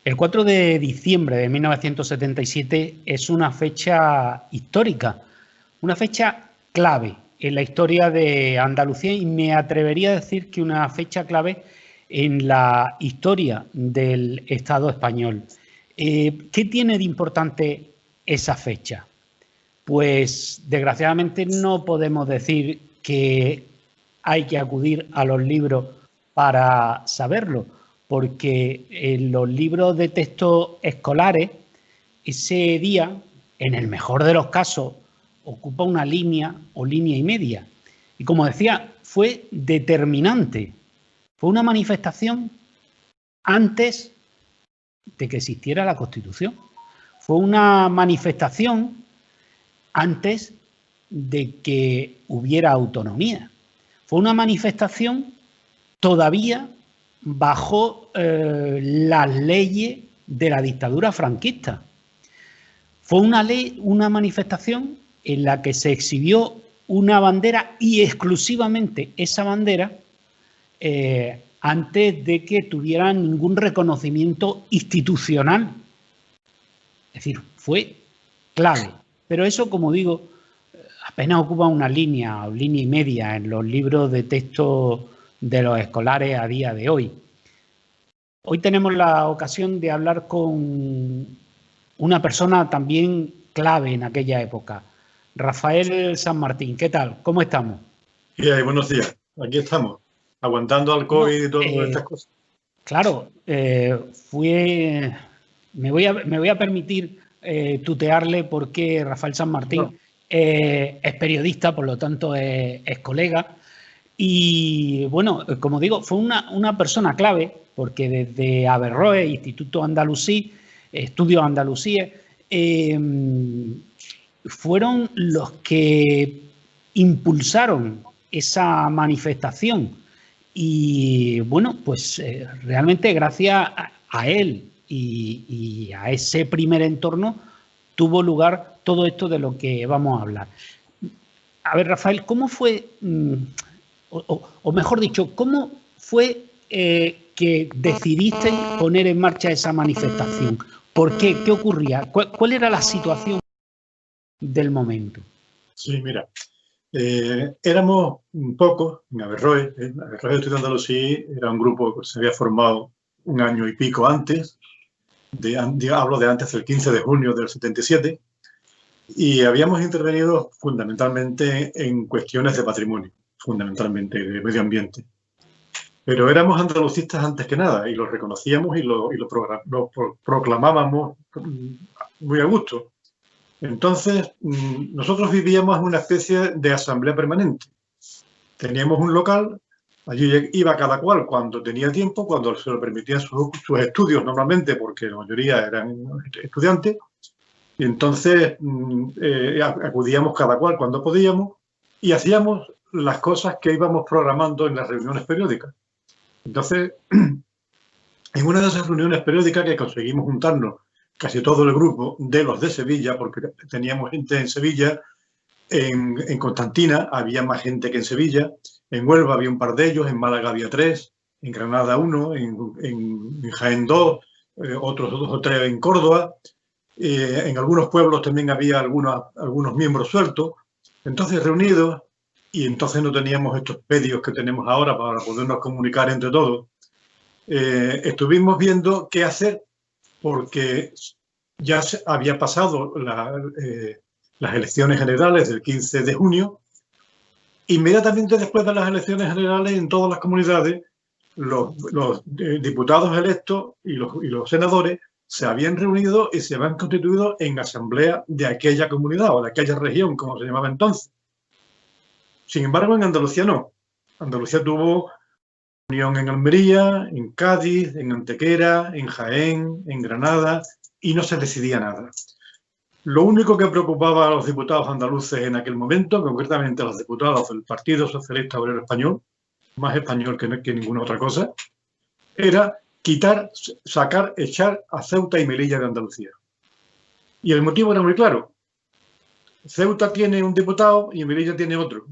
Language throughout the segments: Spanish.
El 4 de diciembre de 1977 es una fecha histórica, una fecha clave en la historia de Andalucía y me atrevería a decir que una fecha clave en la historia del Estado español. ¿Qué tiene de importante esa fecha? Pues desgraciadamente no podemos decir que hay que acudir a los libros para saberlo, porque en los libros de texto escolares, ese día, en el mejor de los casos, ocupa una línea o línea y media. Y como decía, fue determinante. Fue una manifestación antes de que existiera la Constitución. Fue una manifestación antes de que hubiera autonomía. Fue una manifestación todavía bajo las leyes de la dictadura franquista. Fue una manifestación en la que se exhibió una bandera y exclusivamente esa bandera antes de que tuviera ningún reconocimiento institucional. Es decir, fue clave. Pero eso, como digo, apenas ocupa una línea o línea y media en los libros de texto de los escolares a día de hoy. Hoy tenemos la ocasión de hablar con una persona también clave en aquella época, Rafael San Martín. ¿Qué tal? ¿Cómo estamos? Buenos días. Aquí estamos, aguantando al COVID y todas estas cosas. Claro, me voy a permitir tutearle porque Rafael San Martín es periodista, por lo tanto es colega. Y bueno, como digo, fue una persona clave porque desde Averroes, Instituto Andalusí, Estudios Andalusíes, fueron los que impulsaron esa manifestación. Y bueno, pues realmente gracias a él y a ese primer entorno tuvo lugar todo esto de lo que vamos a hablar. A ver, Rafael, ¿cómo fue, o mejor dicho, cómo fue que decidiste poner en marcha esa manifestación? ¿Por qué? ¿Qué ocurría? ¿Cuál era la situación del momento? Sí, mira, éramos pocos en Averroes. Averroes Estudios Andalusí era un grupo que se había formado un año y pico antes, hablo de antes del 15 de junio del 77, y habíamos intervenido fundamentalmente en cuestiones de patrimonio, fundamentalmente de medio ambiente. Pero éramos andalucistas antes que nada y lo reconocíamos y lo proclamábamos muy a gusto. Entonces, nosotros vivíamos en una especie de asamblea permanente. Teníamos un local, allí iba cada cual cuando tenía tiempo, cuando se lo permitían sus estudios normalmente, porque la mayoría eran estudiantes, y entonces acudíamos cada cual cuando podíamos y hacíamos las cosas que íbamos programando en las reuniones periódicas. Entonces, en una de esas reuniones periódicas que conseguimos juntarnos casi todo el grupo de los de Sevilla, porque teníamos gente en Sevilla, en Constantina había más gente que en Sevilla, en Huelva había un par de ellos, en Málaga había 3, en Granada 1, en Jaén 2, otros 2 o 3 en Córdoba, en algunos pueblos también había algunos miembros sueltos. Entonces reunidos, y entonces no teníamos estos medios que tenemos ahora para podernos comunicar entre todos, estuvimos viendo qué hacer porque ya había pasado las elecciones generales del 15 de junio. Inmediatamente después de las elecciones generales en todas las comunidades, los diputados electos y los senadores se habían reunido y se habían constituido en asamblea de aquella comunidad o de aquella región, como se llamaba entonces. Sin embargo, en Andalucía no. Andalucía tuvo reunión en Almería, en Cádiz, en Antequera, en Jaén, en Granada, y no se decidía nada. Lo único que preocupaba a los diputados andaluces en aquel momento, concretamente a los diputados del Partido Socialista Obrero Español, más español que ninguna otra cosa, era quitar, sacar, echar a Ceuta y Melilla de Andalucía. Y el motivo era muy claro. Ceuta tiene un diputado y Melilla tiene otro.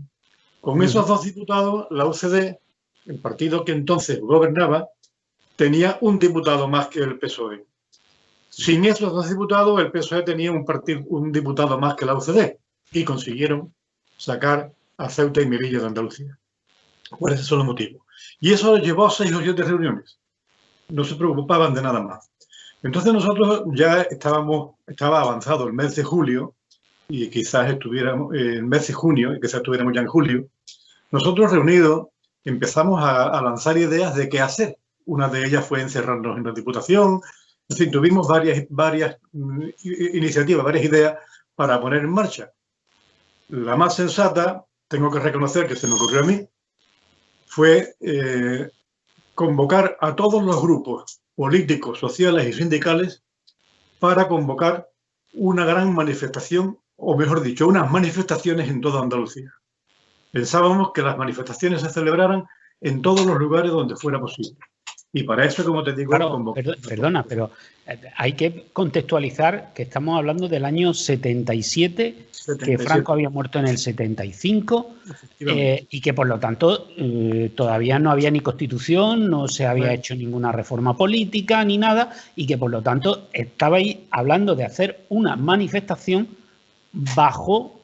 Con esos 2 diputados, la UCD, el partido que entonces gobernaba, tenía un diputado más que el PSOE. Sin esos 2 diputados, el PSOE tenía un diputado más que la UCD y consiguieron sacar a Ceuta y Melilla de Andalucía. Por ese solo motivo. Y eso llevó a 6 o 7 reuniones. No se preocupaban de nada más. Entonces nosotros ya estaba avanzado el mes de julio y quizás estuviéramos el mes de junio, y quizás estuviéramos ya en julio. Nosotros reunidos empezamos a lanzar ideas de qué hacer. Una de ellas fue encerrarnos en la Diputación. Es decir, tuvimos varias iniciativas, varias ideas para poner en marcha. La más sensata, tengo que reconocer que se me ocurrió a mí, fue convocar a todos los grupos políticos, sociales y sindicales para convocar una gran manifestación, o mejor dicho, unas manifestaciones en toda Andalucía. Pensábamos que las manifestaciones se celebraran en todos los lugares donde fuera posible. Y para eso, como te digo... Claro, perdona, pero hay que contextualizar que estamos hablando del año 77, que Franco había muerto en el 75 y que, por lo tanto, todavía no había ni constitución, no se había hecho ninguna reforma política ni nada, y que, por lo tanto, estabais hablando de hacer una manifestación bajo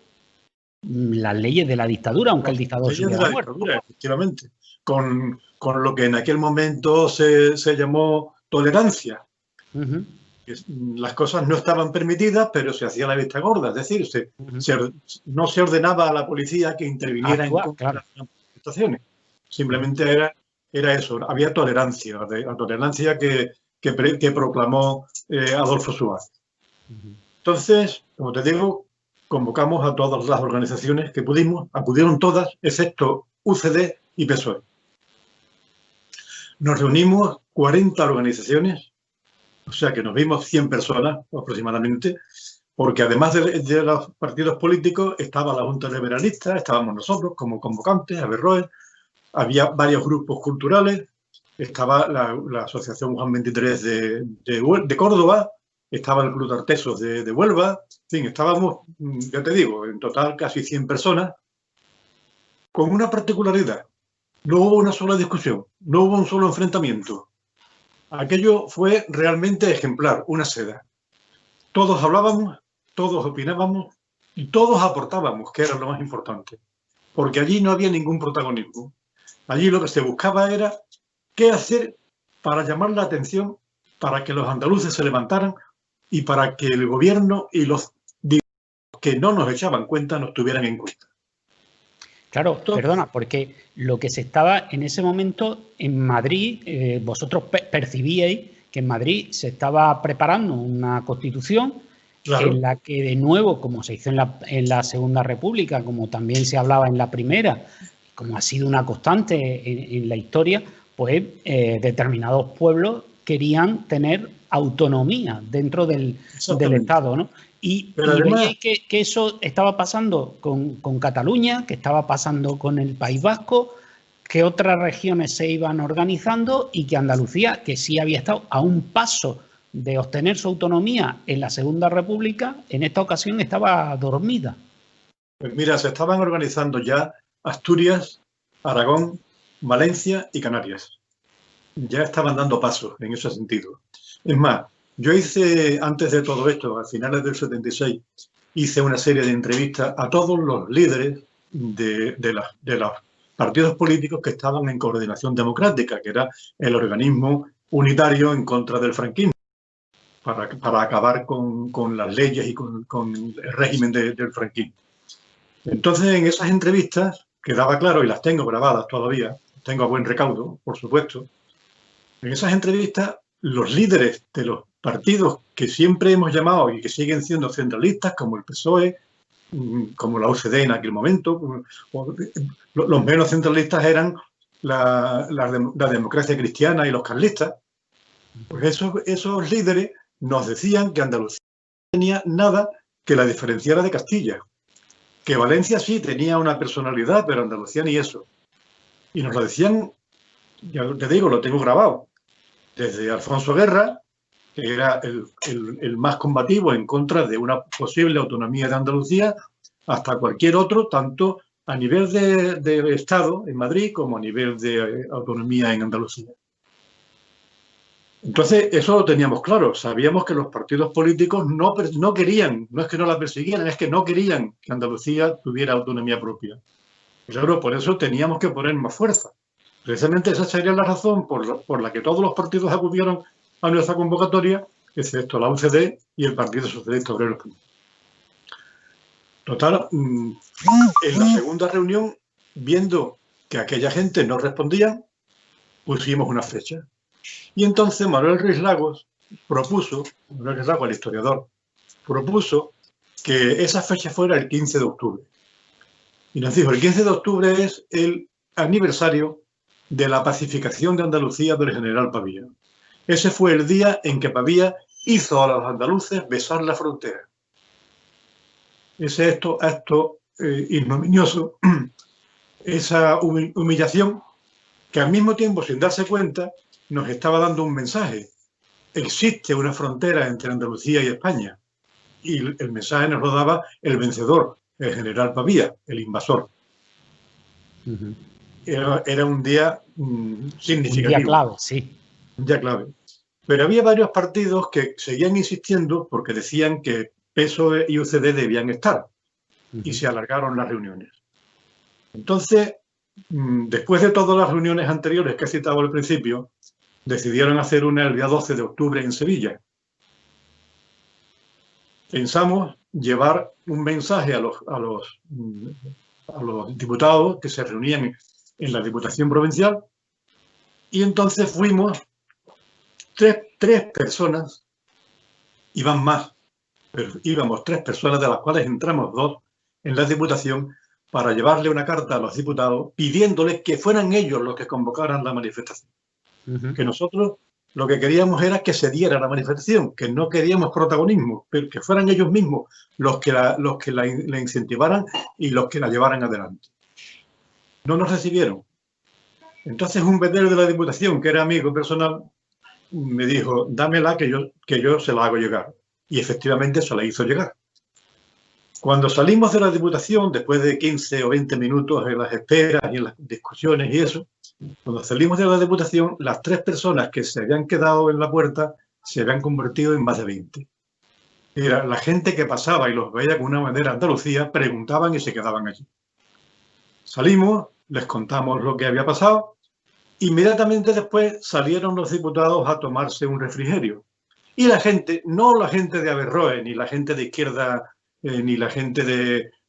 las leyes de la dictadura, aunque el dictador se hubiera muerto. Efectivamente, con lo que en aquel momento se llamó tolerancia. Las cosas no estaban permitidas, pero se hacía la vista gorda. Es decir, no se ordenaba a la policía que interviniera en contra de las manifestaciones. Simplemente era eso, había tolerancia, la tolerancia que proclamó Adolfo Suárez. Entonces, como te digo, convocamos a todas las organizaciones que pudimos, acudieron todas, excepto UCD y PSOE. Nos reunimos 40 organizaciones, o sea que nos vimos 100 personas aproximadamente, porque además de los partidos políticos estaba la Junta Liberalista, estábamos nosotros como convocantes, Averroes, había varios grupos culturales, estaba la Asociación Juan 23 de Córdoba, estaba el Club de Artesos de Huelva, en fin, estábamos, ya te digo, en total casi 100 personas, con una particularidad. No hubo una sola discusión, no hubo un solo enfrentamiento. Aquello fue realmente ejemplar, una seda. Todos hablábamos, todos opinábamos y todos aportábamos, que era lo más importante. Porque allí no había ningún protagonismo. Allí lo que se buscaba era qué hacer para llamar la atención, para que los andaluces se levantaran y para que el gobierno y los que no nos echaban cuenta nos tuvieran en cuenta. Claro, perdona, porque lo que se estaba en ese momento en Madrid, vosotros percibíais que en Madrid se estaba preparando una constitución en la que, de nuevo, como se hizo en la Segunda República, como también se hablaba en la Primera, como ha sido una constante en la historia, pues determinados pueblos querían tener autonomía dentro del Estado, ¿no? Y veíais que eso estaba pasando con Cataluña, que estaba pasando con el País Vasco, que otras regiones se iban organizando y que Andalucía, que sí había estado a un paso de obtener su autonomía en la Segunda República, en esta ocasión estaba dormida. Pues mira, se estaban organizando ya Asturias, Aragón, Valencia y Canarias. Ya estaban dando pasos en ese sentido. Es más, yo hice, antes de todo esto, a finales del 76, hice una serie de entrevistas a todos los líderes de los partidos políticos que estaban en Coordinación Democrática, que era el organismo unitario en contra del franquismo, para acabar con las leyes y con el régimen del franquismo. Entonces, en esas entrevistas quedaba claro, y las tengo grabadas todavía, tengo a buen recaudo, por supuesto, en esas entrevistas los líderes de los partidos que siempre hemos llamado y que siguen siendo centralistas, como el PSOE, como la UCD en aquel momento, los menos centralistas eran la democracia cristiana y los carlistas. Pues esos líderes nos decían que Andalucía no tenía nada que la diferenciara de Castilla, que Valencia sí tenía una personalidad, pero Andalucía ni eso. Y nos lo decían, ya te digo, lo tengo grabado, desde Alfonso Guerra, que era el más combativo en contra de una posible autonomía de Andalucía, hasta cualquier otro, tanto a nivel de Estado en Madrid como a nivel de autonomía en Andalucía. Entonces, eso lo teníamos claro. Sabíamos que los partidos políticos no querían, no es que no la persiguieran, es que no querían que Andalucía tuviera autonomía propia. Claro, por eso teníamos que poner más fuerza. Precisamente esa sería la razón por la que todos los partidos acudieron a nuestra convocatoria, excepto la UCD y el Partido Socialista Obrero Español. Total, en la segunda reunión, viendo que aquella gente no respondía, pusimos una fecha. Y entonces Manuel Ruiz Lagos propuso, Manuel Ruiz Lagos, el historiador, propuso que esa fecha fuera el 15 de octubre. Y nos dijo, el 15 de octubre es el aniversario de la pacificación de Andalucía del general Pavía. Ese fue el día en que Pavía hizo a los andaluces besar la frontera. Ese acto ignominioso, esa humillación, que al mismo tiempo, sin darse cuenta, nos estaba dando un mensaje. Existe una frontera entre Andalucía y España. Y el mensaje nos lo daba el vencedor, el general Pavía, el invasor. Era un día significativo. Un día clave, sí. Un día clave. Pero había varios partidos que seguían insistiendo porque decían que PSOE y UCD debían estar. Y se alargaron las reuniones. Entonces, después de todas las reuniones anteriores que he citado al principio, decidieron hacer una el día 12 de octubre en Sevilla. Pensamos llevar un mensaje a los diputados que se reunían en la Diputación Provincial, y entonces fuimos tres personas, iban más, pero íbamos 3 personas, de las cuales entramos 2 en la Diputación, para llevarle una carta a los diputados pidiéndoles que fueran ellos los que convocaran la manifestación. Que nosotros lo que queríamos era que se diera la manifestación, que no queríamos protagonismo, pero que fueran ellos mismos los que la incentivaran y los que la llevaran adelante. No nos recibieron. Entonces un vendedor de la Diputación, que era amigo personal, me dijo, dámela que yo se la hago llegar. Y efectivamente se la hizo llegar. Cuando salimos de la Diputación, después de 15 o 20 minutos en las esperas y en las discusiones y eso, cuando salimos de la Diputación, las 3 personas que se habían quedado en la puerta se habían convertido en más de 20. Era la gente que pasaba y los veía con una bandera Andalucía, preguntaban y se quedaban allí. Salimos, les contamos lo que había pasado. Inmediatamente después salieron los diputados a tomarse un refrigerio. Y la gente, no la gente de Averroes, ni la gente de izquierda, ni la gente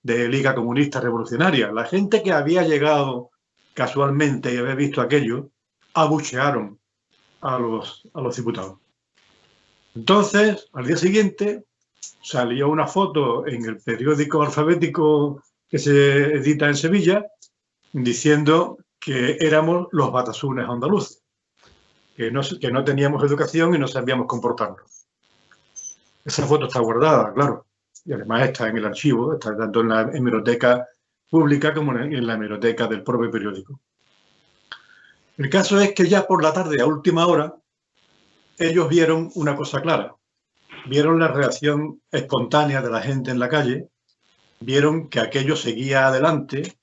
de Liga Comunista Revolucionaria, la gente que había llegado casualmente y había visto aquello, abuchearon a los diputados. Entonces, al día siguiente, salió una foto en el periódico alfabético que se edita en Sevilla, diciendo que éramos los batasunes andaluces, que no teníamos educación y no sabíamos comportarnos. Esa foto está guardada, claro, y además está en el archivo, está tanto en la hemeroteca pública como en la hemeroteca del propio periódico. El caso es que ya por la tarde, a última hora, ellos vieron una cosa clara. Vieron la reacción espontánea de la gente en la calle, vieron que aquello seguía adelante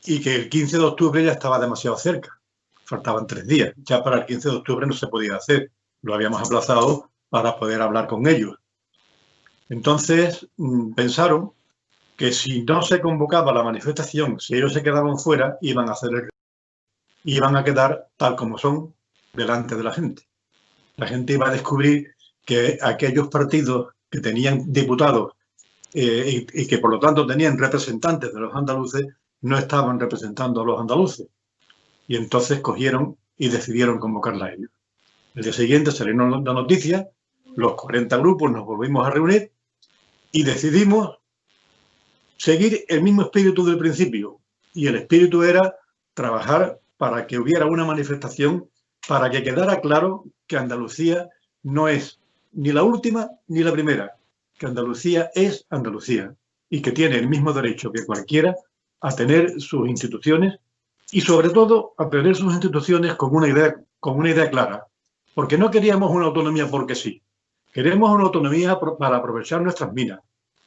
y que el 15 de octubre ya estaba demasiado cerca. Faltaban 3 días. Ya para el 15 de octubre no se podía hacer. Lo habíamos aplazado para poder hablar con ellos. Entonces pensaron que si no se convocaba la manifestación, si ellos se quedaban fuera, iban a quedar tal como son delante de la gente. La gente iba a descubrir que aquellos partidos que tenían diputados y que por lo tanto tenían representantes de los andaluces, no estaban representando a los andaluces. Y entonces cogieron y decidieron convocarla a ellos. El día siguiente salieron las noticias, los 40 grupos nos volvimos a reunir y decidimos seguir el mismo espíritu del principio. Y el espíritu era trabajar para que hubiera una manifestación, para que quedara claro que Andalucía no es ni la última ni la primera, que Andalucía es Andalucía y que tiene el mismo derecho que cualquiera a tener sus instituciones y sobre todo a tener sus instituciones con una idea clara, porque no queríamos una autonomía porque sí, queremos una autonomía para aprovechar nuestras minas,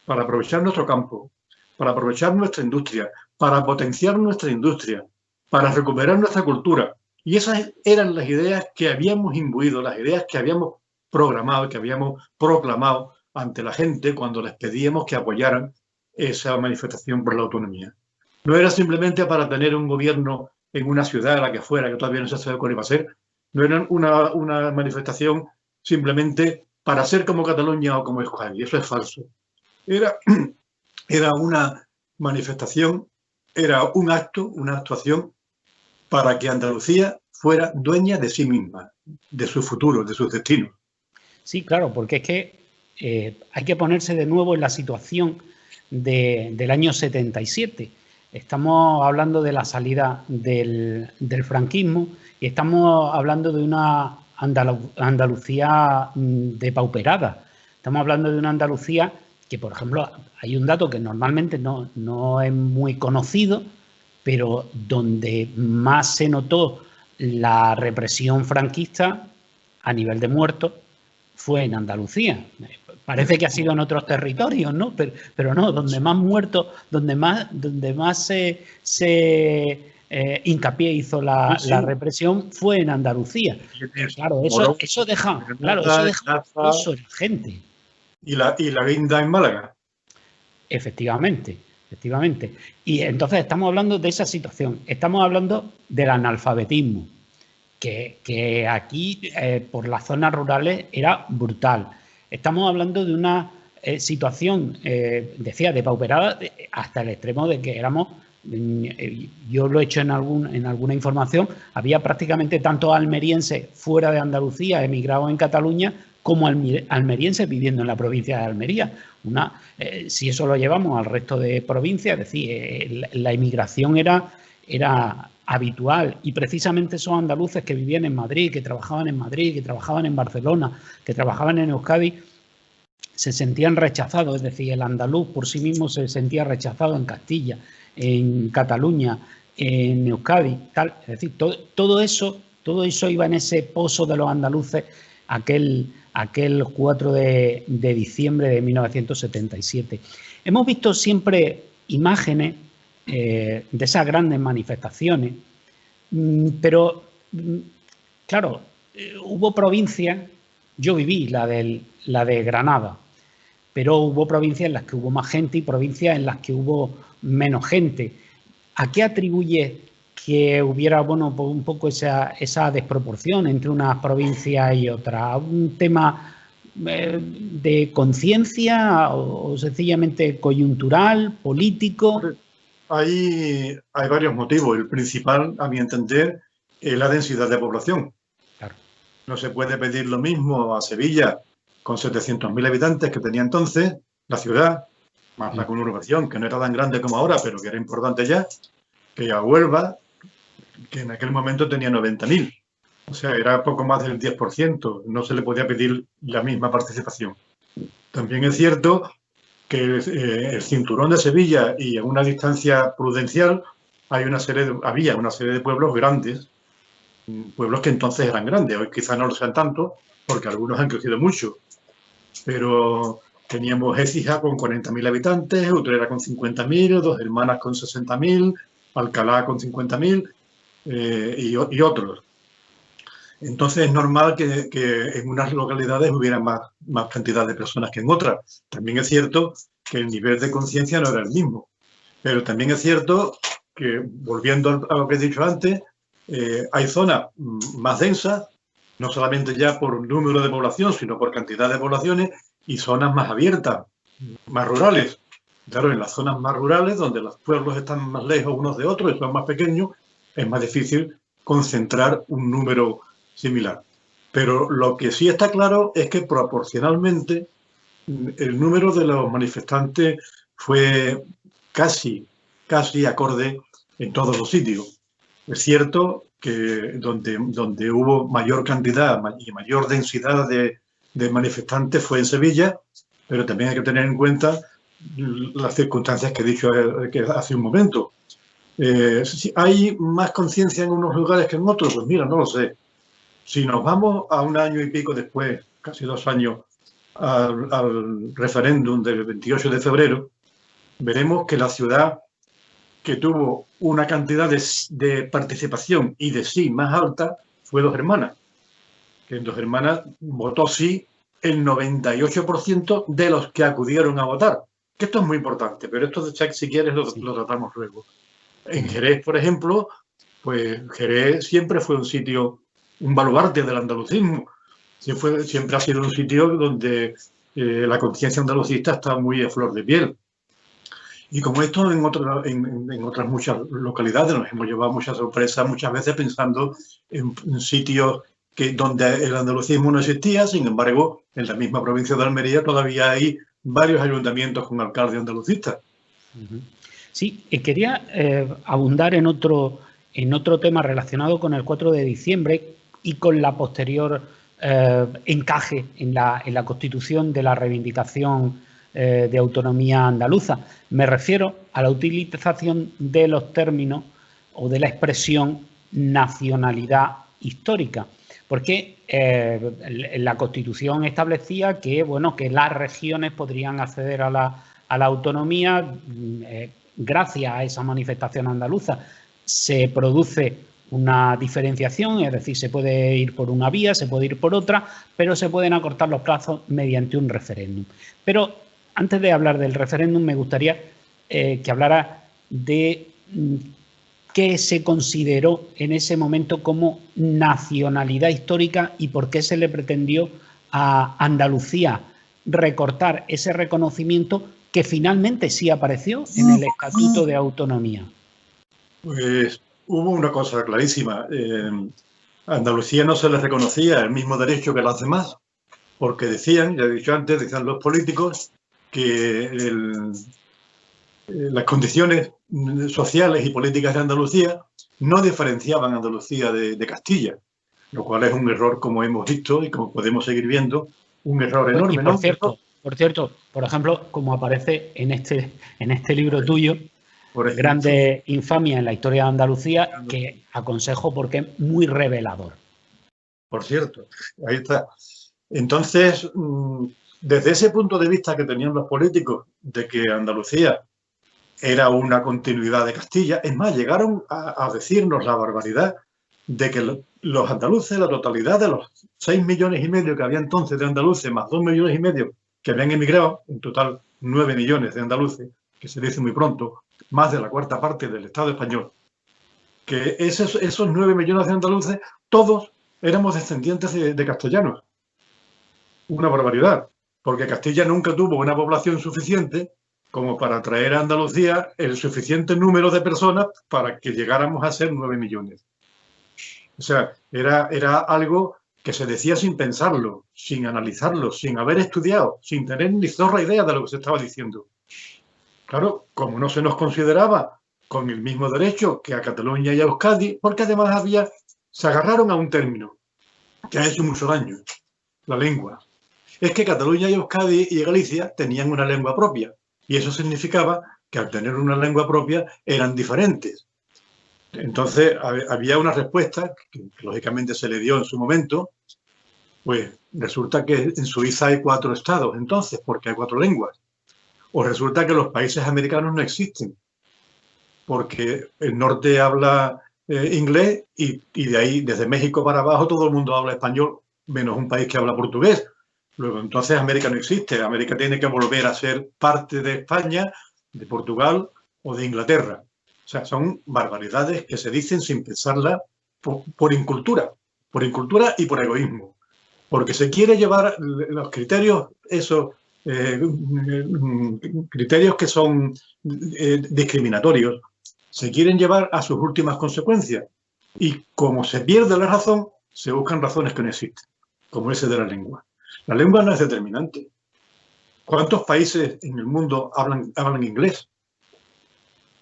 para aprovechar nuestro campo, para aprovechar nuestra industria, para potenciar nuestra industria, para recuperar nuestra cultura, Y esas eran las ideas que habíamos imbuido, las ideas que habíamos programado, que habíamos proclamado ante la gente cuando les pedíamos que apoyaran esa manifestación por la autonomía. No era simplemente para tener un gobierno en una ciudad, la que fuera, que todavía no se sabe cuál iba a ser. No era una manifestación simplemente para ser como Cataluña o como Euskadi. Eso es falso. Era una manifestación, era un acto, una actuación para que Andalucía fuera dueña de sí misma, de su futuro, de sus destinos. Sí, claro, porque es que hay que ponerse de nuevo en la situación del año 77. Estamos hablando de la salida del franquismo y estamos hablando de una Andalucía depauperada. Estamos hablando de una Andalucía que, por ejemplo, hay un dato que normalmente no es muy conocido, pero donde más se notó la represión franquista a nivel de muertos fue en Andalucía. Parece que ha sido en otros territorios, ¿no? Pero no, donde más muertos, donde más hincapié hizo la represión fue en Andalucía. Claro, eso deja pozo en la gente. Y la guinda en Málaga. Efectivamente. Y entonces estamos hablando de esa situación. Estamos hablando del analfabetismo, que aquí, por las zonas rurales, era brutal. Estamos hablando de una situación, decía, depauperada hasta el extremo de que éramos, yo lo he hecho en alguna información, había prácticamente tantos almerienses fuera de Andalucía, emigrados en Cataluña, como almerienses viviendo en la provincia de Almería. Si eso lo llevamos al resto de provincias, es decir, la inmigración era habitual, y precisamente esos andaluces que vivían en Madrid, que trabajaban en Madrid, que trabajaban en Barcelona, que trabajaban en Euskadi, se sentían rechazados. Es decir, el andaluz por sí mismo se sentía rechazado en Castilla, en Cataluña, en Euskadi, tal. Es decir, todo eso iba en ese pozo de los andaluces aquel 4 de diciembre de 1977. Hemos visto siempre imágenes de esas grandes manifestaciones, pero claro, hubo provincias, yo viví la de Granada, pero hubo provincias en las que hubo más gente y provincias en las que hubo menos gente. ¿A qué atribuye que hubiera, bueno, pues un poco esa desproporción entre unas provincias y otras? ¿Un tema de conciencia o sencillamente coyuntural, político? Hay varios motivos. El principal, a mi entender, es la densidad de población. Claro. No se puede pedir lo mismo a Sevilla, con 700.000 habitantes que tenía entonces, la ciudad, más la conurbación, que no era tan grande como ahora, pero que era importante ya, que a Huelva, que en aquel momento tenía 90.000. O sea, era poco más del 10%. No se le podía pedir la misma participación. También es cierto que el cinturón de Sevilla y a una distancia prudencial había una serie de pueblos grandes, pueblos que entonces eran grandes. Hoy quizá no lo sean tanto, porque algunos han crecido mucho. Pero teníamos Écija con 40.000 habitantes, Utrera con 50.000, Dos Hermanas con 60.000, Alcalá con 50.000 y otros. Entonces es normal que en unas localidades hubiera más cantidad de personas que en otras. También es cierto que el nivel de conciencia no era el mismo. Pero también es cierto que, volviendo a lo que he dicho antes, hay zonas más densas, no solamente ya por número de población, sino por cantidad de poblaciones, y zonas más abiertas, más rurales. Claro, en las zonas más rurales, donde los pueblos están más lejos unos de otros y son más pequeños, es más difícil concentrar un número similar. Pero lo que sí está claro es que proporcionalmente el número de los manifestantes fue casi acorde en todos los sitios. Es cierto que donde hubo mayor cantidad y mayor densidad de manifestantes fue en Sevilla, pero también hay que tener en cuenta las circunstancias que he dicho hace un momento. Si hay más conciencia en unos lugares que en otros, pues mira, no lo sé. Si nos vamos a un año y pico después, casi 2 años, al referéndum del 28 de febrero, veremos que la ciudad que tuvo una cantidad de participación y de sí más alta fue Dos Hermanas, que en Dos Hermanas votó sí el 98% de los que acudieron a votar. Que esto es muy importante, pero esto, si quieres, lo tratamos luego. En Jerez, por ejemplo, pues Jerez siempre fue un sitio, un baluarte del andalucismo. Siempre ha sido un sitio donde la conciencia andalucista está muy a flor de piel. Y como esto en otras muchas localidades nos hemos llevado muchas sorpresas, muchas veces pensando en sitios donde el andalucismo no existía. Sin embargo, en la misma provincia de Almería todavía hay varios ayuntamientos con alcaldes andalucistas. Sí, quería abundar en otro tema relacionado con el 4 de diciembre y con la posterior encaje en la Constitución de la reivindicación de autonomía andaluza. Me refiero a la utilización de los términos o de la expresión nacionalidad histórica, porque la Constitución establecía que, bueno, que las regiones podrían acceder a la autonomía gracias a esa manifestación andaluza. Se produce una diferenciación, es decir, se puede ir por una vía, se puede ir por otra, pero se pueden acortar los plazos mediante un referéndum. Pero antes de hablar del referéndum, me gustaría que hablara de qué se consideró en ese momento como nacionalidad histórica y por qué se le pretendió a Andalucía recortar ese reconocimiento que finalmente sí apareció en el Estatuto de Autonomía. Pues hubo una cosa clarísima. A Andalucía no se les reconocía el mismo derecho que las demás, porque decían, ya he dicho antes, decían los políticos, que las condiciones sociales y políticas de Andalucía no diferenciaban a Andalucía de Castilla, lo cual es un error, como hemos visto y como podemos seguir viendo, un error enorme. Y por cierto, por ejemplo, como aparece en este libro tuyo, Grande Infamia en la historia de Andalucía, que aconsejo porque es muy revelador. Por cierto, ahí está. Entonces, desde ese punto de vista que tenían los políticos de que Andalucía era una continuidad de Castilla, es más, llegaron a decirnos la barbaridad de que los andaluces, la totalidad de los 6,5 millones que había entonces de andaluces, más 2,5 millones que habían emigrado, en total 9 millones de andaluces, que se dice muy pronto, más de la cuarta parte del Estado español, que esos 9 millones de andaluces, todos éramos descendientes de castellanos. Una barbaridad, porque Castilla nunca tuvo una población suficiente como para traer a Andalucía el suficiente número de personas para que llegáramos a ser 9 millones. O sea, era algo que se decía sin pensarlo, sin analizarlo, sin haber estudiado, sin tener ni zorra idea de lo que se estaba diciendo. Claro, como no se nos consideraba con el mismo derecho que a Cataluña y a Euskadi, porque además se agarraron a un término que ha hecho mucho daño, la lengua. Es que Cataluña y Euskadi y Galicia tenían una lengua propia, y eso significaba que al tener una lengua propia eran diferentes. Entonces había una respuesta que lógicamente se le dio en su momento. Pues resulta que en Suiza hay 4 estados, entonces, porque hay 4 lenguas. O resulta que los países americanos no existen, porque el norte habla inglés y de ahí, desde México para abajo, todo el mundo habla español, menos un país que habla portugués. Luego, entonces, América no existe. América tiene que volver a ser parte de España, de Portugal o de Inglaterra. O sea, son barbaridades que se dicen sin pensarlas por incultura y por egoísmo. Porque se quiere llevar los criterios, criterios que son discriminatorios, se quieren llevar a sus últimas consecuencias. Y como se pierde la razón, se buscan razones que no existen, como ese de la lengua. La lengua no es determinante. ¿Cuántos países en el mundo hablan inglés?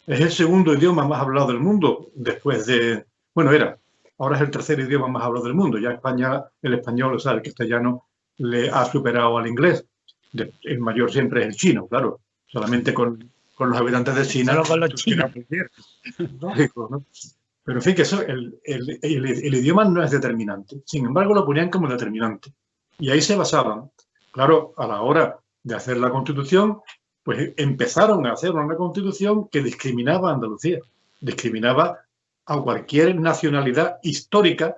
Es el segundo idioma más hablado del mundo después de... Bueno, ahora es el tercer idioma más hablado del mundo. Ya España, el español, o sea, el castellano, le ha superado al inglés. El mayor siempre es el chino, claro. Solamente con los habitantes de China. Solo con los chinos. Lógico, ¿no? Pero en fin, que eso, el idioma no es determinante. Sin embargo, lo ponían como determinante. Y ahí se basaban. Claro, a la hora de hacer la Constitución, pues empezaron a hacer una constitución que discriminaba a Andalucía, discriminaba a cualquier nacionalidad histórica,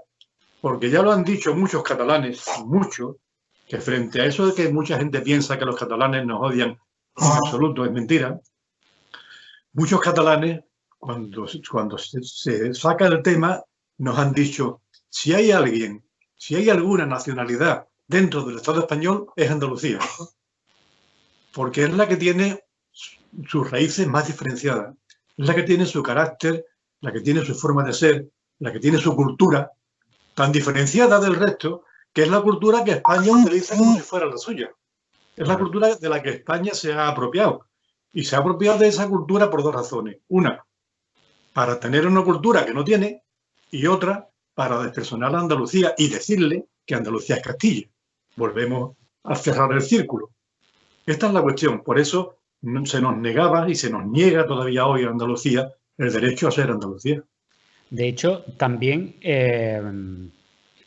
porque ya lo han dicho muchos catalanes, muchos, que frente a eso de que mucha gente piensa que los catalanes nos odian, en absoluto es mentira. Muchos catalanes, cuando se saca el tema, nos han dicho, si hay alguna nacionalidad dentro del Estado español, es Andalucía, porque es la que tiene sus raíces más diferenciadas, es la que tiene su carácter, la que tiene su forma de ser, la que tiene su cultura, tan diferenciada del resto, que es la cultura que España utiliza como si fuera la suya. Es la cultura de la que España se ha apropiado. Y se ha apropiado de esa cultura por dos razones. Una, para tener una cultura que no tiene, y otra, para despersonar a Andalucía y decirle que Andalucía es Castilla. Volvemos a cerrar el círculo. Esta es la cuestión. Por eso se nos negaba y se nos niega todavía hoy a Andalucía el derecho a ser Andalucía. De hecho, también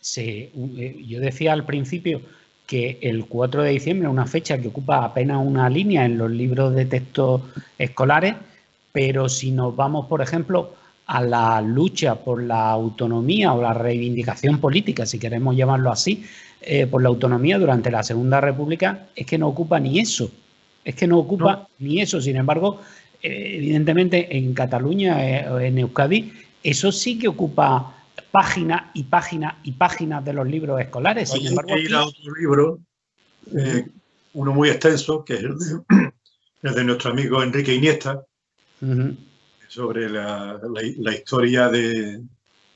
yo decía al principio que el 4 de diciembre es una fecha que ocupa apenas una línea en los libros de texto escolares, pero si nos vamos, por ejemplo, a la lucha por la autonomía o la reivindicación política, si queremos llamarlo así, por la autonomía durante la Segunda República, es que no ocupa ni eso. Es que no ocupa ni eso. Sin embargo, evidentemente en Cataluña o en Euskadi, eso sí que ocupa páginas y páginas y páginas de los libros escolares. Sin embargo, hay que ir a otro libro, uno muy extenso, que es el de nuestro amigo Enrique Iniesta, sobre la historia de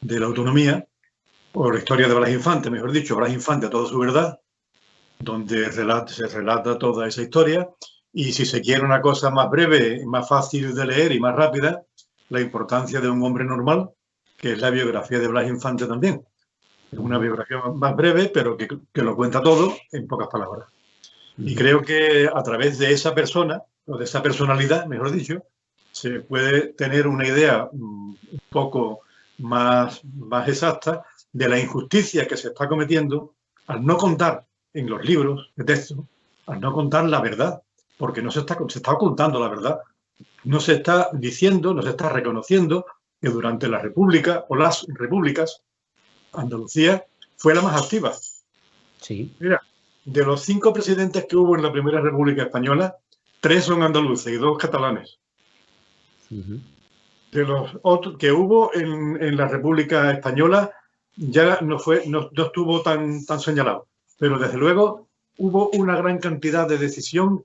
la autonomía, o la historia de Blas Infante, mejor dicho, Blas Infante a toda su verdad, donde se relata toda esa historia. Y si se quiere una cosa más breve, más fácil de leer y más rápida, la importancia de un hombre normal, que es la biografía de Blas Infante también. Es una biografía más breve, pero que lo cuenta todo en pocas palabras. Y creo que a través de esa persona, o de esa personalidad, mejor dicho, se puede tener una idea un poco más exacta de la injusticia que se está cometiendo al no contar en los libros de texto, al no contar la verdad, porque se está ocultando la verdad. No se está diciendo, no se está reconociendo que durante la República o las repúblicas, Andalucía fue la más activa. Sí. Mira, de los 5 presidentes que hubo en la Primera República Española, 3 son andaluces y 2 catalanes. De los otros que hubo en la República Española, ya no estuvo tan señalado. Pero desde luego hubo una gran cantidad de decisión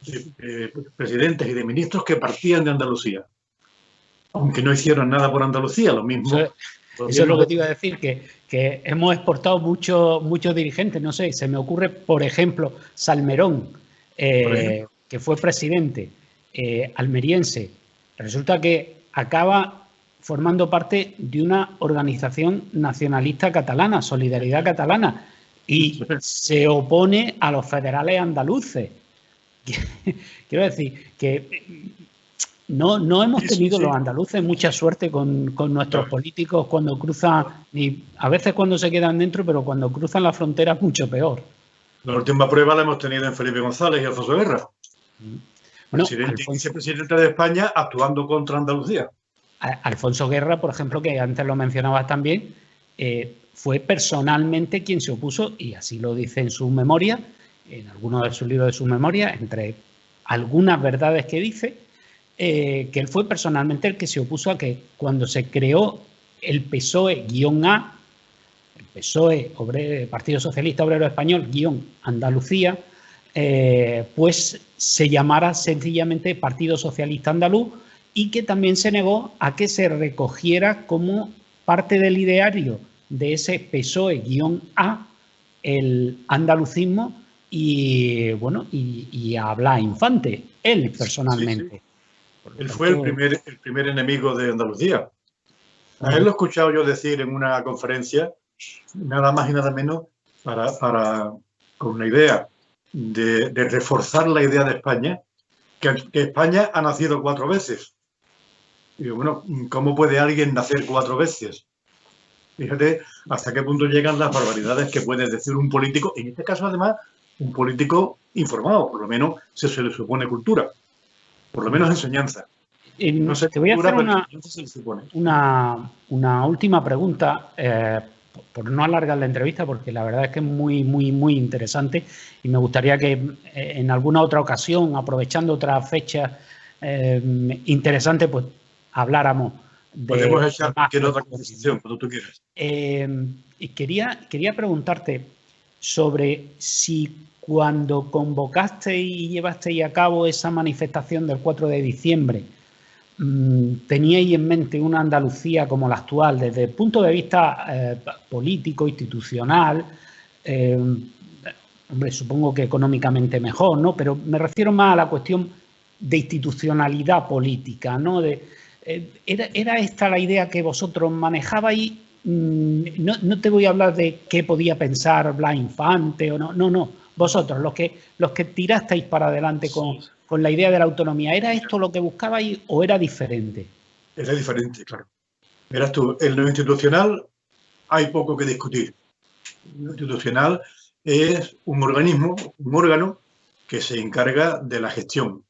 de presidentes y de ministros que partían de Andalucía, aunque no hicieron nada por Andalucía, lo mismo. Eso es lo que te iba a decir, que hemos exportado muchos dirigentes, no sé, se me ocurre, por ejemplo, Salmerón, que fue presidente almeriense, resulta que acaba formando parte de una organización nacionalista catalana, Solidaridad Catalana, y se opone a los federales andaluces. Quiero decir que no hemos tenido los andaluces mucha suerte con nuestros políticos cuando cruzan, y a veces cuando se quedan dentro, pero cuando cruzan la frontera es mucho peor. La última prueba la hemos tenido en Felipe González y Alfonso Guerra. Bueno, presidente y vicepresidente de España actuando contra Andalucía. Alfonso Guerra, por ejemplo, que antes lo mencionabas también, fue personalmente quien se opuso, y así lo dice en sus memorias, en algunos de sus libros de sus memorias, entre algunas verdades que dice, que él fue personalmente el que se opuso a que cuando se creó el PSOE-A, el PSOE, Partido Socialista Obrero Español, Andalucía, pues se llamara sencillamente Partido Socialista Andaluz, y que también se negó a que se recogiera como parte del ideario de ese PSOE-A el andalucismo y a Blas Infante, él personalmente. Sí. Él fue el primer enemigo de Andalucía. A él lo he escuchado yo decir en una conferencia, nada más y nada menos, con una idea de reforzar la idea de España, que España ha nacido 4 veces. Y bueno, ¿cómo puede alguien nacer 4 veces? Fíjate hasta qué punto llegan las barbaridades que puede decir un político, en este caso además un político informado, por lo menos se le supone cultura, por lo menos enseñanza. No sé, Te voy a hacer no sé si le supone. una última pregunta, por no alargar la entrevista, porque la verdad es que es muy interesante y me gustaría que en alguna otra ocasión, aprovechando otra fecha interesante, pues habláramos Podemos echar más cualquier otra conversación, cuando tú quieras. Y quería preguntarte sobre si cuando convocaste y llevasteis a cabo esa manifestación del 4 de diciembre, ¿teníais en mente una Andalucía como la actual desde el punto de vista político, institucional? Hombre, supongo que económicamente mejor, ¿no? Pero me refiero más a la cuestión de institucionalidad política, ¿no? ¿Era esta la idea que vosotros manejabais? No te voy a hablar de qué podía pensar Blas Infante o no. Vosotros, los que tirasteis para adelante con la idea de la autonomía, ¿era esto lo que buscabais o era diferente? Era diferente, claro. Verás tú, en lo institucional hay poco que discutir. Lo institucional es un organismo, un órgano que se encarga de la gestión.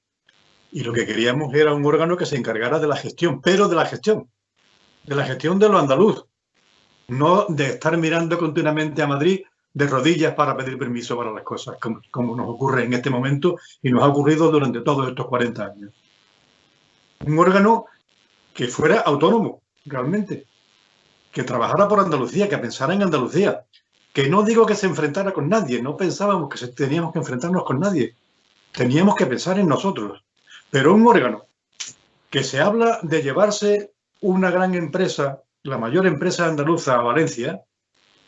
Y lo que queríamos era un órgano que se encargara de la gestión, pero de la gestión de lo andaluz, no de estar mirando continuamente a Madrid de rodillas para pedir permiso para las cosas, como nos ocurre en este momento y nos ha ocurrido durante todos estos 40 años. Un órgano que fuera autónomo, realmente, que trabajara por Andalucía, que pensara en Andalucía, que no digo que se enfrentara con nadie, no pensábamos que teníamos que enfrentarnos con nadie, teníamos que pensar en nosotros, pero un órgano que se habla de llevarse una gran empresa, la mayor empresa andaluza a Valencia,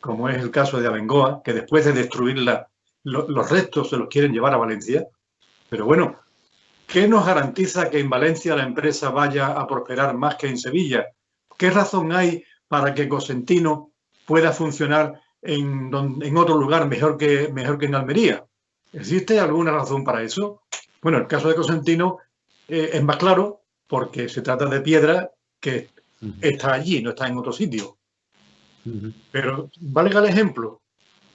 como es el caso de Abengoa, que después de destruirla, los restos se los quieren llevar a Valencia, pero bueno, ¿qué nos garantiza que en Valencia la empresa vaya a prosperar más que en Sevilla? ¿Qué razón hay para que Cosentino pueda funcionar en otro lugar mejor que en Almería? ¿Existe alguna razón para eso? Bueno, el caso de Cosentino es más claro porque se trata de piedra que está allí, no está en otro sitio. Pero valga el ejemplo,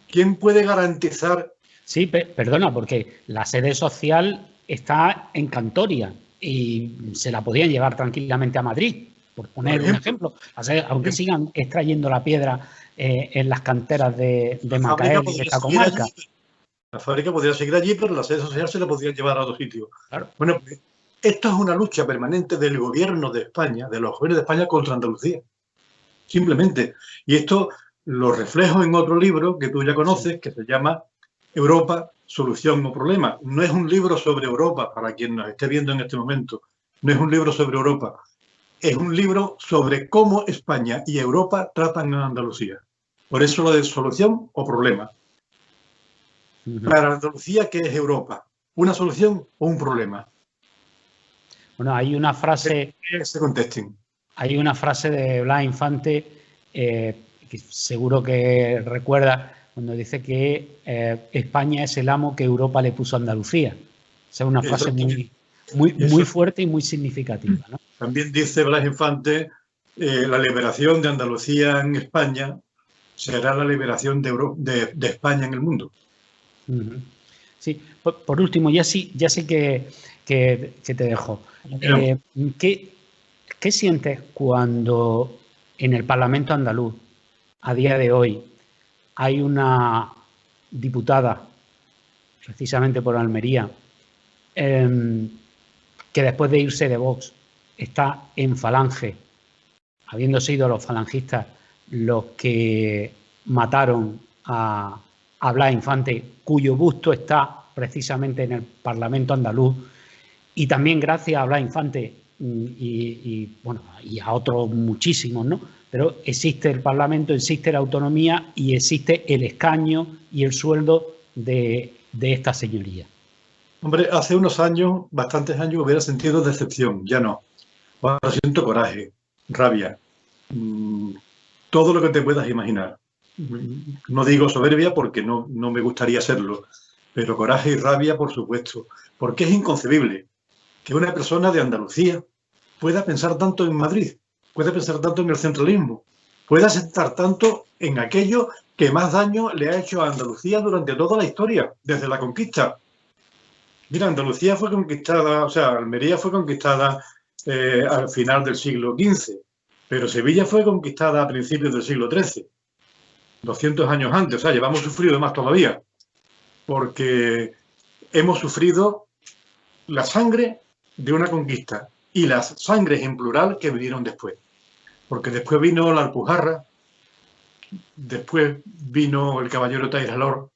¿quién puede garantizar? Sí, perdona, porque la sede social está en Cantoria y se la podían llevar tranquilamente a Madrid, por poner un ejemplo. O sea, aunque sigan extrayendo la piedra en las canteras de Macael y de esta comarca. La fábrica podría seguir allí, pero la sede social se la podría llevar a otro sitio. Claro. Bueno, esto es una lucha permanente del gobierno de España, de los gobiernos de España contra Andalucía. Simplemente. Y esto lo reflejo en otro libro que tú ya conoces, que se llama Europa, solución o problema. No es un libro sobre Europa, para quien nos esté viendo en este momento. No es un libro sobre Europa. Es un libro sobre cómo España y Europa tratan a Andalucía. Por eso lo de solución o problema. Para Andalucía, ¿qué es Europa? ¿Una solución o un problema? Bueno, hay una frase... Que se contesten. Hay una frase de Blas Infante que seguro que recuerda cuando dice que España es el amo que Europa le puso a Andalucía. Esa es una frase muy fuerte y muy significativa, ¿no? También dice Blas Infante, la liberación de Andalucía en España será la liberación de España en el mundo. Sí, por último, ya sí que te dejo. ¿Qué sientes cuando en el Parlamento andaluz, a día de hoy, hay una diputada, precisamente por Almería, que después de irse de Vox está en Falange, habiendo sido los falangistas los que mataron a Blas Infante, cuyo busto está precisamente en el Parlamento andaluz, y también gracias a Blas Infante y a otros muchísimos, ¿no? Pero existe el Parlamento, existe la autonomía y existe el escaño y el sueldo de esta señoría. Hombre, hace unos años, bastantes años, hubiera sentido decepción, ya no. Ahora siento coraje, rabia, todo lo que te puedas imaginar. No digo soberbia porque no me gustaría serlo, pero coraje y rabia, por supuesto, porque es inconcebible que una persona de Andalucía pueda pensar tanto en Madrid, pueda pensar tanto en el centralismo, pueda sentar tanto en aquello que más daño le ha hecho a Andalucía durante toda la historia, desde la conquista. Mira, Andalucía fue conquistada, o sea, Almería fue conquistada al final del siglo XV, pero Sevilla fue conquistada a principios del siglo XIII, 200 años antes. O sea, llevamos sufrido más todavía, porque hemos sufrido la sangre de una conquista y las sangres en plural que vinieron después. Porque después vino la Alpujarra, después vino el caballero Tairalor,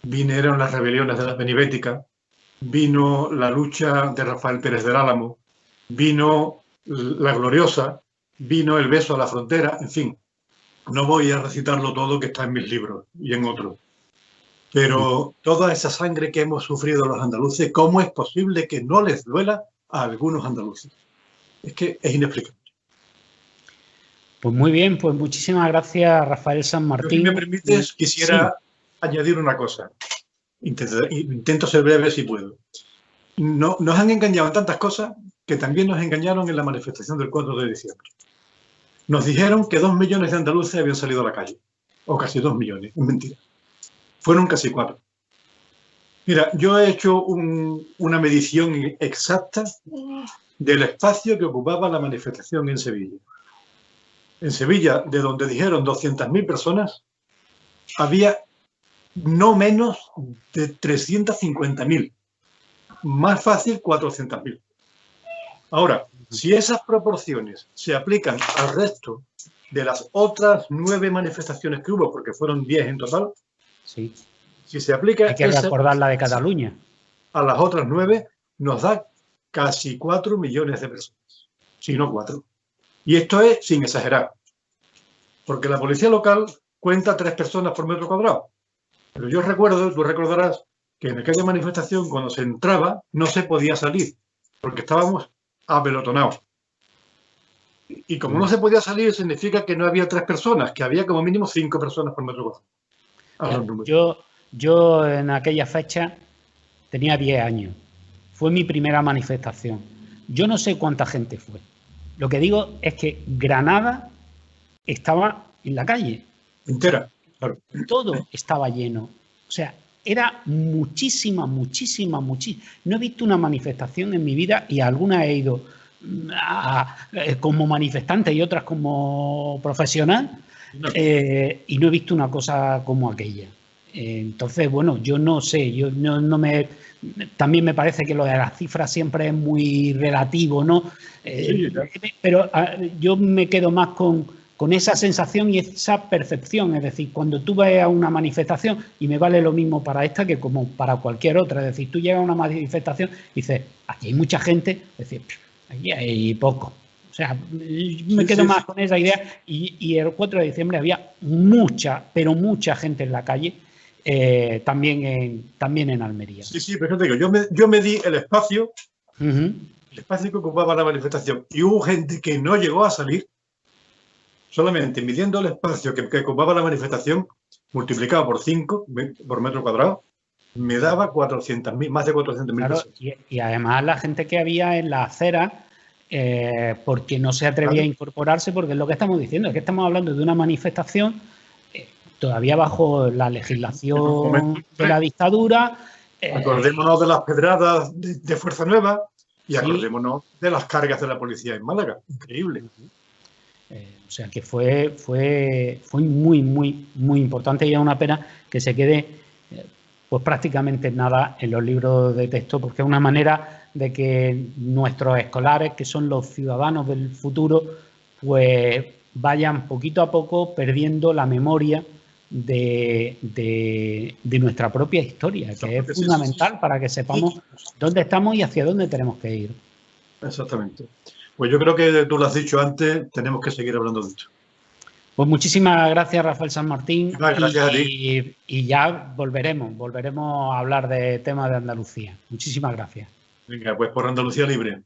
vinieron las rebeliones de las Benibéticas, vino la lucha de Rafael Pérez del Álamo, vino la Gloriosa, vino el beso a la frontera, en fin. No voy a recitarlo todo, que está en mis libros y en otros. Pero toda esa sangre que hemos sufrido los andaluces, ¿cómo es posible que no les duela a algunos andaluces? Es que es inexplicable. Pues muy bien, pues muchísimas gracias, Rafael San Martín. Si me permites, quisiera añadir una cosa. Intento ser breve si puedo. Nos han engañado en tantas cosas que también nos engañaron en la manifestación del 4 de diciembre. Nos dijeron que 2 millones de andaluces habían salido a la calle, o casi 2 millones, es mentira. Fueron casi 4. Mira, yo he hecho una medición exacta del espacio que ocupaba la manifestación en Sevilla. En Sevilla, de donde dijeron 200.000 personas, había no menos de 350.000. Más fácil, 400.000. Ahora, si esas proporciones se aplican al resto de las otras 9 manifestaciones que hubo, porque fueron 10 en total, sí. Si se aplica... Hay que recordar la de Cataluña. A las otras 9 nos da casi 4 millones de personas, si no 4. Y esto es sin exagerar, porque la policía local cuenta 3 personas por metro cuadrado. Pero yo recuerdo, tú recordarás, que en aquella manifestación, cuando se entraba, no se podía salir, porque estábamos apelotonados. Y como no se podía salir, significa que no había 3 personas, que había como mínimo 5 personas por metro cuadrado. Yo en aquella fecha tenía 10 años. Fue mi primera manifestación. Yo no sé cuánta gente fue. Lo que digo es que Granada estaba en la calle. Entera, claro. Todo estaba lleno. O sea, era muchísima. No he visto una manifestación en mi vida, y algunas he ido como manifestante y otras como profesional, y no he visto una cosa como aquella. Entonces, bueno, yo no sé, también me parece que lo de las cifras siempre es muy relativo, ¿no? Pero yo me quedo más con esa sensación y esa percepción. Es decir, cuando tú vas a una manifestación, y me vale lo mismo para esta que como para cualquier otra, es decir, tú llegas a una manifestación y dices, aquí hay mucha gente, es decir, aquí hay poco. O sea, me quedo más con esa idea, y el 4 de diciembre había pero mucha gente en la calle, también en Almería. Sí, pero te digo, yo medí el espacio, el espacio que ocupaba la manifestación, y hubo gente que no llegó a salir. Solamente midiendo el espacio que ocupaba la manifestación, multiplicado por 5 por metro cuadrado, me daba 400.000, más de 400.000 personas. Y además la gente que había en la acera, porque no se atrevía a incorporarse, porque es lo que estamos diciendo, es que estamos hablando de una manifestación todavía bajo la legislación de la dictadura. Acordémonos de las pedradas de Fuerza Nueva y acordémonos de las cargas de la policía en Málaga. Increíble. O sea que fue muy importante, y es una pena que se quede pues prácticamente nada en los libros de texto, porque es una manera de que nuestros escolares, que son los ciudadanos del futuro, pues vayan poquito a poco perdiendo la memoria de nuestra propia historia, que es fundamental para que sepamos dónde estamos y hacia dónde tenemos que ir. Exactamente. Pues yo creo que tú lo has dicho antes, tenemos que seguir hablando de esto. Pues muchísimas gracias, Rafael San Martín. Gracias a ti. Y ya volveremos a hablar de temas de Andalucía. Muchísimas gracias. Venga, pues por Andalucía Libre.